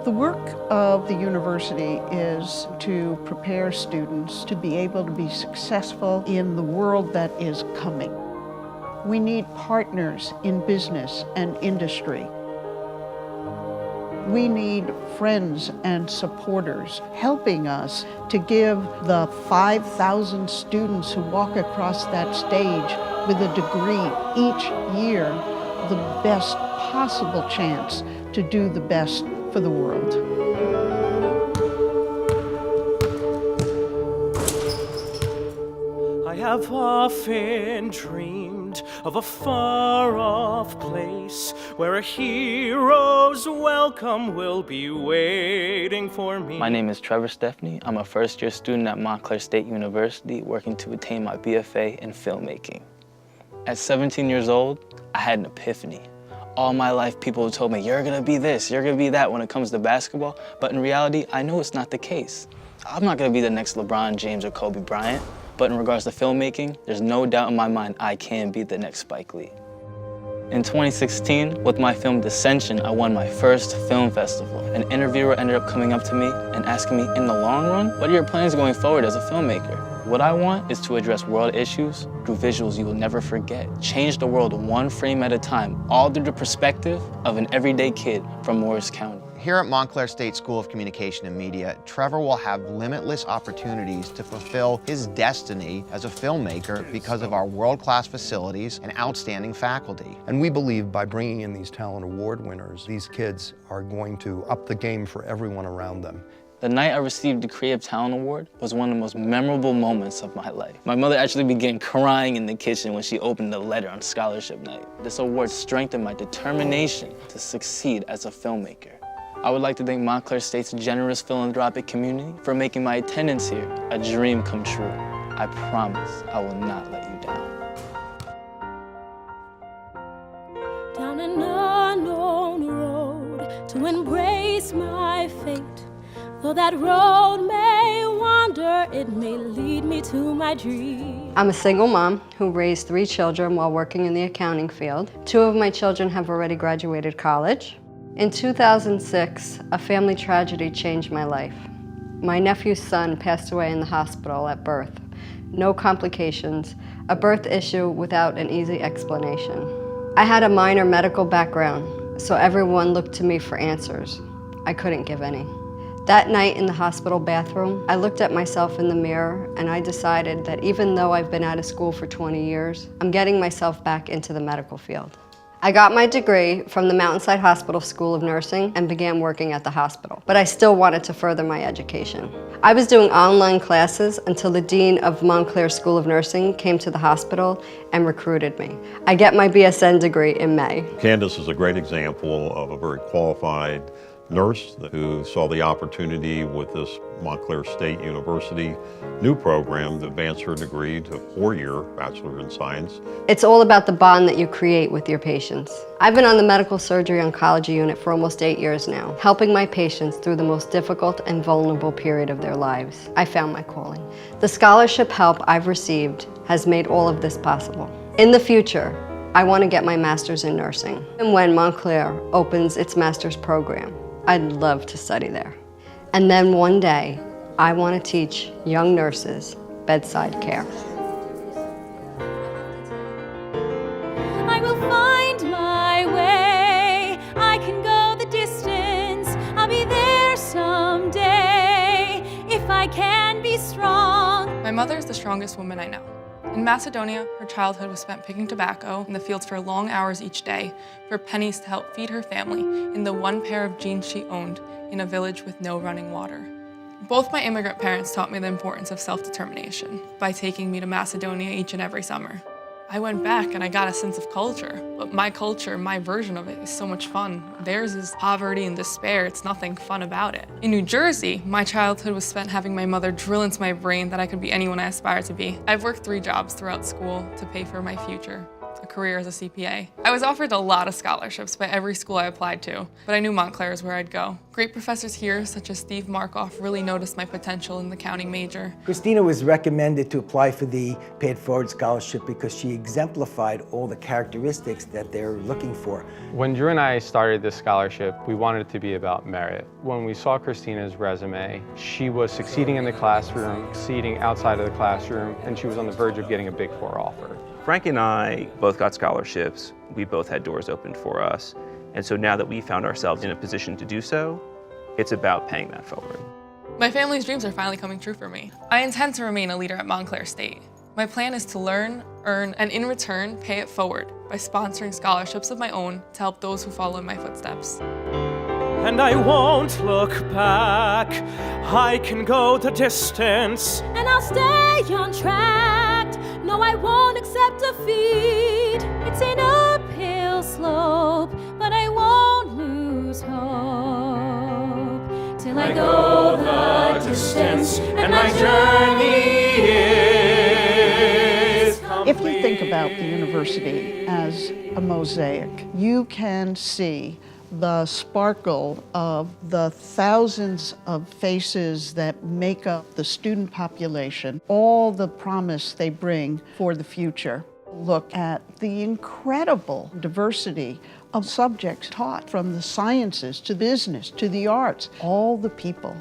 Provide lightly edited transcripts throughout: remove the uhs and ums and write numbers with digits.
The work of the university is to prepare students to be able to be successful in the world that is coming. We need partners in business and industry. We need friends and supporters helping us to give the 5,000 students who walk across that stage with a degree each year the best possible chance to do the best for the world. I have often dreamed of a far-off place where a hero's welcome will be waiting for me. My name is Trevor Stepney. I'm a first-year student at Montclair State University working to attain my BFA in filmmaking. At 17 years old, I had an epiphany. All my life, people have told me, you're gonna be this, you're gonna be that when it comes to basketball, but in reality, I know it's not the case. I'm not gonna be the next LeBron James or Kobe Bryant, but in regards to filmmaking, there's no doubt in my mind I can be the next Spike Lee. In 2016, with my film Dissension, I won my first film festival. An interviewer ended up coming up to me and asking me, in the long run, what are your plans going forward as a filmmaker? What I want is to address world issues through visuals you will never forget. Change the world one frame at a time, all through the perspective of an everyday kid from Morris County. Here at Montclair State School of Communication and Media, Trevor will have limitless opportunities to fulfill his destiny as a filmmaker because of our world-class facilities and outstanding faculty. And we believe by bringing in these talent award winners, these kids are going to up the game for everyone around them. The night I received the Creative Talent Award was one of the most memorable moments of my life. My mother actually began crying in the kitchen when she opened the letter on scholarship night. This award strengthened my determination to succeed as a filmmaker. I would like to thank Montclair State's generous philanthropic community for making my attendance here a dream come true. I promise I will not let you down. Down an unknown road to embrace my fate. Though that road may wander, it may lead me to my dream. I'm a single mom who raised 3 children while working in the accounting field. 2 of my children have already graduated college. In 2006, a family tragedy changed my life. My nephew's son passed away in the hospital at birth. No complications, a birth issue without an easy explanation. I had a minor medical background, so everyone looked to me for answers. I couldn't give any. That night in the hospital bathroom, I looked at myself in the mirror and I decided that even though I've been out of school for 20 years, I'm getting myself back into the medical field. I got my degree from the Mountainside Hospital School of Nursing and began working at the hospital, but I still wanted to further my education. I was doing online classes until the dean of Montclair School of Nursing came to the hospital and recruited me. I get my BSN degree in May. Candace is a great example of a very qualified nurse who saw the opportunity with this Montclair State University new program to advance her degree to 4-year Bachelor in Science. It's all about the bond that you create with your patients. I've been on the medical surgery oncology unit for almost 8 years now, helping my patients through the most difficult and vulnerable period of their lives. I found my calling. The scholarship help I've received has made all of this possible. In the future, I want to get my master's in nursing. And when Montclair opens its master's program, I'd love to study there. And then one day, I want to teach young nurses bedside care. I will find my way. I can go the distance. I'll be there someday if I can be strong. My mother is the strongest woman I know. In Macedonia, her childhood was spent picking tobacco in the fields for long hours each day for pennies to help feed her family in the one pair of jeans she owned in a village with no running water. Both my immigrant parents taught me the importance of self-determination by taking me to Macedonia each and every summer. I went back and I got a sense of culture, but my culture, my version of it is so much fun. Theirs is poverty and despair. It's nothing fun about it. In New Jersey, my childhood was spent having my mother drill into my brain that I could be anyone I aspire to be. I've worked 3 jobs throughout school to pay for my future, career as a CPA. I was offered a lot of scholarships by every school I applied to, but I knew Montclair is where I'd go. Great professors here, such as Steve Markoff, really noticed my potential in the accounting major. Christina was recommended to apply for the Pay It Forward scholarship because she exemplified all the characteristics that they're looking for. When Drew and I started this scholarship, we wanted it to be about merit. When we saw Christina's resume, she was succeeding in the classroom, succeeding outside of the classroom, and she was on the verge of getting a Big Four offer. Frank and I both got scholarships. We both had doors opened for us. And so now that we found ourselves in a position to do so, it's about paying that forward. My family's dreams are finally coming true for me. I intend to remain a leader at Montclair State. My plan is to learn, earn, and in return, pay it forward by sponsoring scholarships of my own to help those who follow in my footsteps. And I won't look back. I can go the distance. And I'll stay on track. No, I won't accept defeat. It's an uphill slope, but I won't lose hope till I go the distance and my journey is complete. If you think about the university as a mosaic, you can see the sparkle of the thousands of faces that make up the student population, all the promise they bring for the future. Look at the incredible diversity of subjects taught, from the sciences to business to the arts. All the people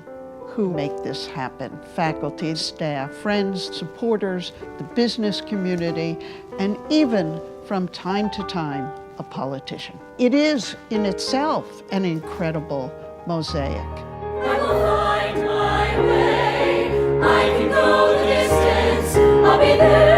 who make this happen: faculty, staff, friends, supporters, the business community, and even from time to time, a politician. It is in itself an incredible mosaic. I will find my way. I can go the distance. I'll be there.